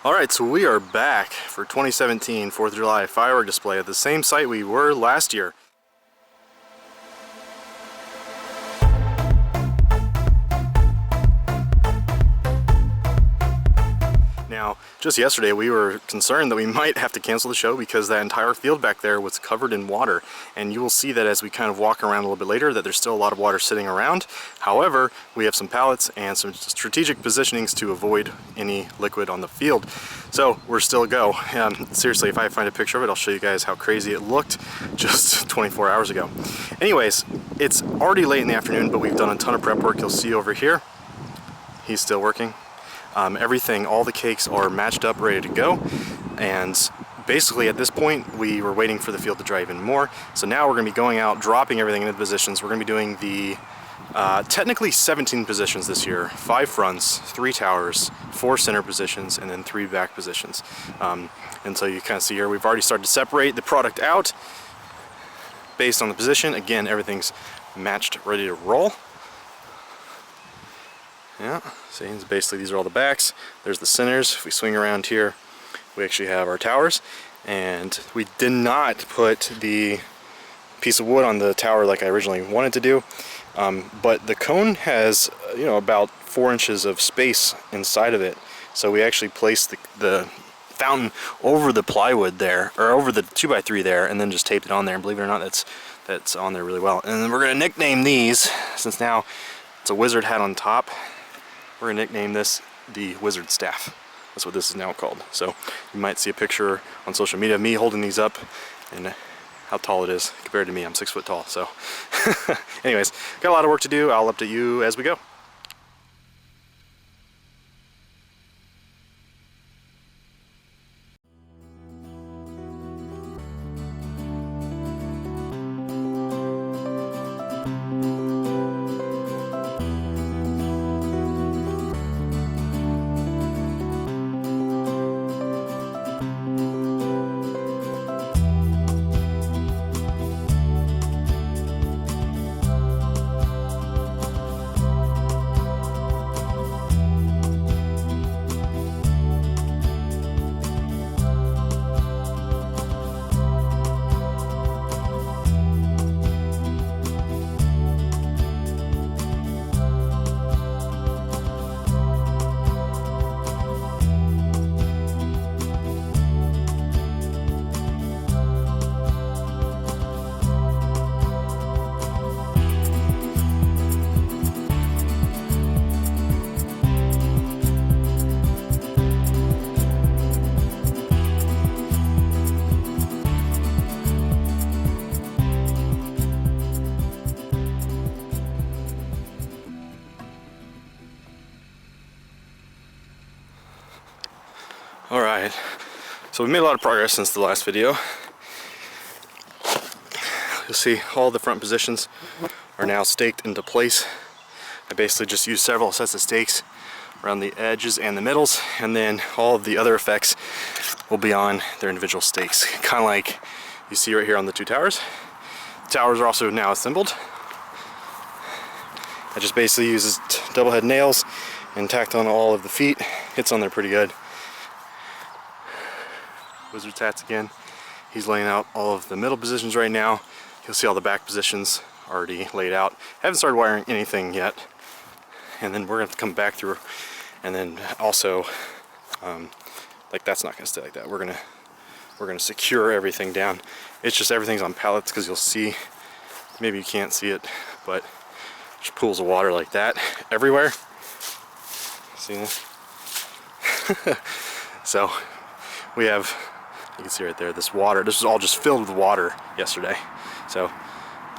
Alright, so we are back for 2017 4th of July firework display at the same site we were last year. Now, just yesterday we were concerned that we might have to cancel the show because that entire field back there was covered in water, and you will see that as we kind of walk around a little bit later that there's still a lot of water sitting around. However, we have some pallets and some strategic positionings to avoid any liquid on the field. So we're still a go. Seriously, if I find a picture of it, I'll show you guys how crazy it looked just 24 hours ago. Anyways, it's already late in the afternoon, but we've done a ton of prep work. You'll see over here, he's still working. Everything, all the cakes are matched up, ready to go, and basically at this point we were waiting for the field to dry even more. So now we're going to be going out, dropping everything into positions. We're going to be doing the technically 17 positions this year, 5 fronts, 3 towers, 4 center positions, and then 3 back positions. And so you kind of see here we've already started to separate the product out based on the position. Again, everything's matched, ready to roll. Yeah, see, basically these are all the backs. There's the centers. If we swing around here, we actually have our towers. And we did not put the piece of wood on the tower like I originally wanted to do. But the cone has, about 4 inches of space inside of it. So we actually placed the fountain over the plywood there, or over the 2x3 there, and then just taped it on there. And believe it or not, that's on there really well. And then we're going to nickname these, since now it's a wizard hat on top. We're going to nickname this the Wizard Staff. That's what this is now called. So you might see a picture on social media of me holding these up and how tall it is compared to me. I'm 6 foot tall. So anyways, got a lot of work to do. I'll update you as we go. Alright, so we made a lot of progress since the last video. You'll see all the front positions are now staked into place. I basically just used several sets of stakes around the edges and the middles, and then all of the other effects will be on their individual stakes. Kind of like you see right here on the 2 towers. The towers are also now assembled. I just basically uses double head nails and tacked on all of the feet. It's on there pretty good. Wizard's hats again. He's laying out all of the middle positions right now. You'll see all the back positions already laid out. Haven't started wiring anything yet. And then we're going to have to come back through, and then also, like that's not going to stay like that. We're gonna secure everything down. It's just everything's on pallets, because you'll see, maybe you can't see it, but there's pools of water like that everywhere. See this? So we have, you can see right there, this water. This was all just filled with water yesterday. So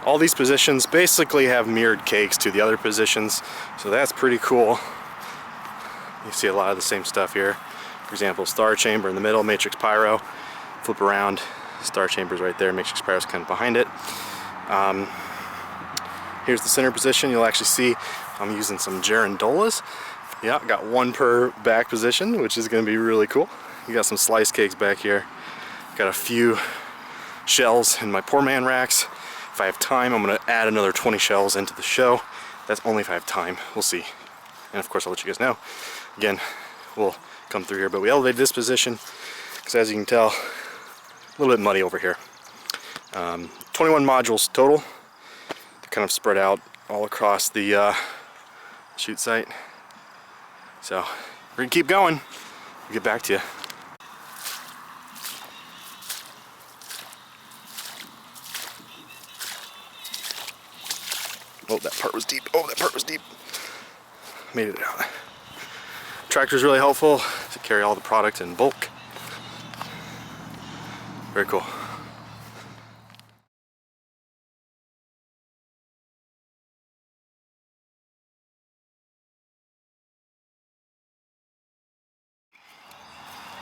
all these positions basically have mirrored cakes to the other positions, so that's pretty cool. You see a lot of the same stuff here. For example, star chamber in the middle, matrix pyro. Flip around, star chamber's right there, matrix pyro's kind of behind it. Here's the center position. You'll actually see I'm using some girandolas. Yeah, got 1 per back position, which is going to be really cool. You got some slice cakes back here. Got a few shells in my poor man racks. If I have time, I'm going to add another 20 shells into the show. That's only if I have time. We'll see. And of course, I'll let you guys know. Again, we'll come through here. But we elevated this position because, as you can tell, a little bit muddy over here. 21 modules total. They're kind of spread out all across the shoot site. So we're gonna keep going. We'll get back to you. Oh, that part was deep. Oh, that part was deep. Made it out. Tractor's really helpful to carry all the product in bulk. Very cool.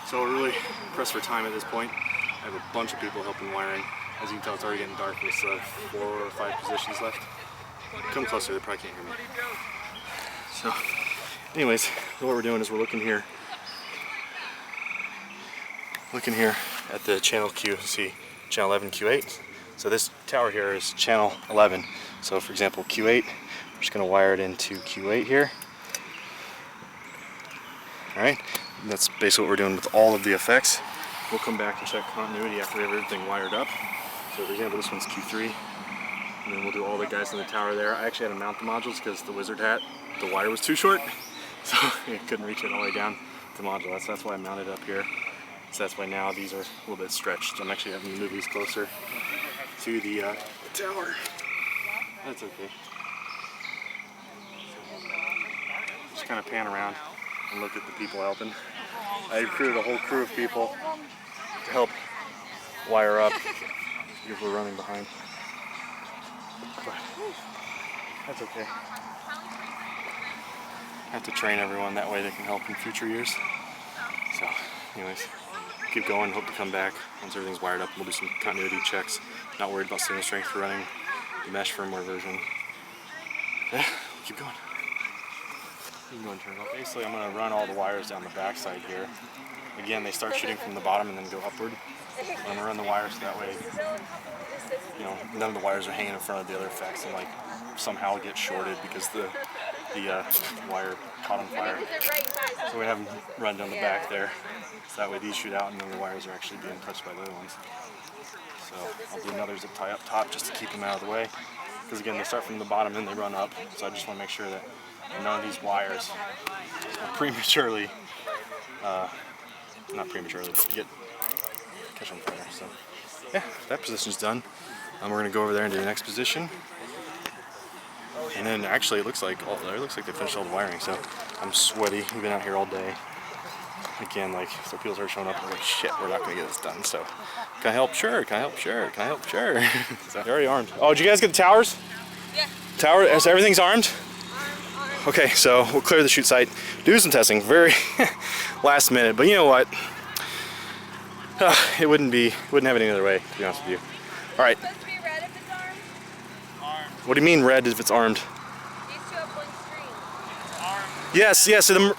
So we're really pressed for time at this point. I have a bunch of people helping wiring. As you can tell, it's already getting dark. We still have 4 or 5 positions left. Come closer, they probably can't hear me. So, anyways, what we're doing is we're looking here at the channel Q. See, channel 11, Q8. So this tower here is channel 11. So for example, Q8, we're just going to wire it into Q8 here. Alright, that's basically what we're doing with all of the effects. We'll come back and check continuity after we have everything wired up. So for example, this one's Q3. And then we'll do all the guys in the tower there. I actually had to mount the modules because the wizard hat, the wire was too short. So I couldn't reach it all the way down to the module. That's why I mounted it up here. So that's why now these are a little bit stretched. I'm actually having to move these closer to the tower. That's okay. Just kind of pan around and look at the people helping. I recruited a whole crew of people to help wire up because we're running behind. But that's okay. I have to train everyone, that way they can help in future years. So, anyways, keep going, hope to come back once everything's wired up. We'll do some continuity checks. Not worried about signal strength for running the mesh firmware version. Yeah, keep going. You can go and turn it off. Basically, I'm going to run all the wires down the back side here. Again, they start shooting from the bottom and then go upward. I'm going to run the wires so that way, you know, none of the wires are hanging in front of the other effects and like somehow get shorted because the wire caught on fire. So we have them run down the back there. So that way these shoot out and then the wires are actually being touched by the other ones. So I'll do another zip tie up top just to keep them out of the way. Because again, they start from the bottom and they run up. So I just want to make sure that none of these wires will prematurely, not prematurely, but catch on fire. So yeah, that position's done. We're going to go over there and do the next position. And then actually it looks like they finished all the wiring, so I'm sweaty. We've been out here all day. Again, like, so people start showing up and I'm like, shit, we're not gonna get this done. So, can I help? Sure. Can I help? Sure. Can I help? Sure. So, they're already armed. Oh, did you guys get the towers? Yeah. Tower, so everything's armed? Armed. Okay, so we'll clear the shoot site, do some testing, very last minute, but you know what? It wouldn't have it any other way, to be honest with you. All right. What do you mean red if it's armed? These two have one screen. It's armed. Yes, yes. So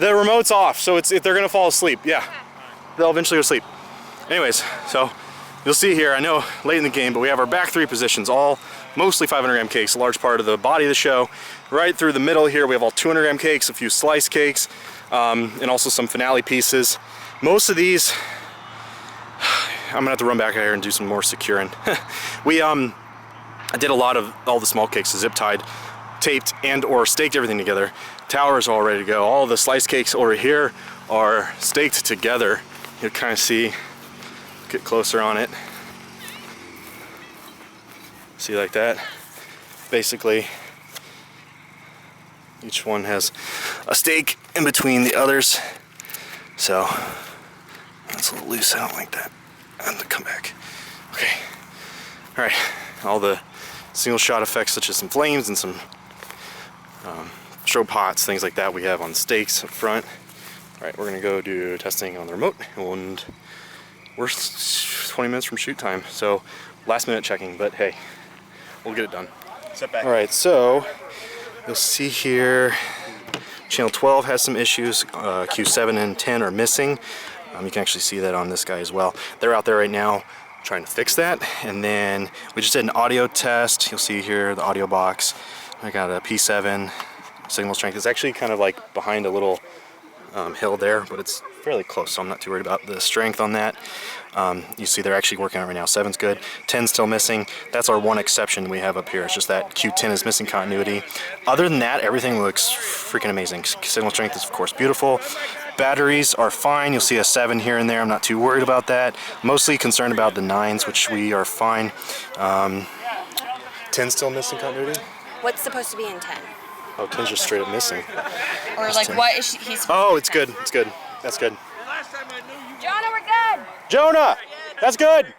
the remote's off, so they're gonna fall asleep. Yeah, they'll eventually go to sleep. Anyways, so you'll see here. I know late in the game, but we have our back 3 positions, all mostly 500 gram cakes. A large part of the body of the show. Right through the middle here, we have all 200 gram cakes, a few slice cakes, and also some finale pieces. Most of these, I'm gonna have to run back out here and do some more securing. I did a lot of all the small cakes, zip tied, taped, and or staked everything together. Towers are all ready to go. All the slice cakes over here are staked together. You'll kind of see, get closer on it. See like that? Basically, each one has a stake in between the others. So, that's a little loose out like that. And to come back. Okay. All right. All the single shot effects such as some flames and some strobe pots, things like that we have on stakes up front. Alright, we're going to go do testing on the remote and we're 20 minutes from shoot time, so last minute checking, but hey, we'll get it done. Alright, so you'll see here channel 12 has some issues, Q7 and 10 are missing. You can actually see that on this guy as well. They're out there right now trying to fix that. And then we just did an audio test. You'll see here the audio box. I got a P7 signal strength. It's actually kind of like behind a little hill there, but it's fairly close, so I'm not too worried about the strength on that. You see they're actually working on it right now. 7's good, 10's still missing. That's our one exception we have up here. It's just that Q10 is missing continuity. Other than that, everything looks freaking amazing. Signal strength is of course beautiful. Batteries are fine. You'll see a 7 here and there. I'm not too worried about that. Mostly concerned about the 9s, which we are fine. 10's still missing continuity. What's supposed to be in 10? Oh, 10's just straight up missing. Or That's like 10. what is he's... Oh, it's good. It's good. That's good. Jonah, we're good! Jonah! That's good!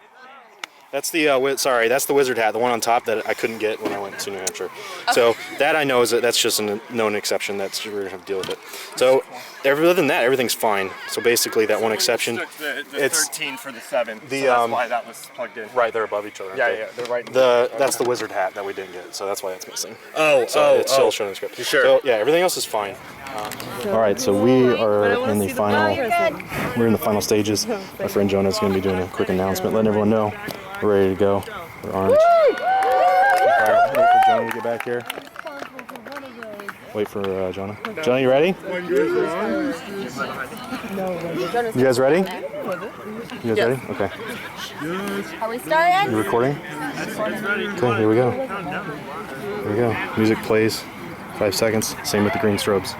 That's the, sorry, that's the wizard hat, the one on top that I couldn't get when I went to New Hampshire. Okay. So that I know is that's just a known exception. We're going to have to deal with it. So other than that, everything's fine. So basically that one exception. It's 13 for the 7. So that's why that was plugged in. Right, they're above each other. Yeah, yeah, they're right. That's the wizard hat that we didn't get, so that's why that's missing. It's still showing the script. You sure? So yeah, everything else is fine. All right, so we are in the final. We're in the final stages. My friend Jonah's going to be doing a quick announcement, letting everyone know we're ready to go. We're armed. All right, wait for Jonah to get back here. Wait for Jonah. Jonah, you ready? You guys ready? You guys ready? Okay. Are we starting? You recording? Okay, here we go. Here we go. Music plays. 5 seconds. Same with the green strobes.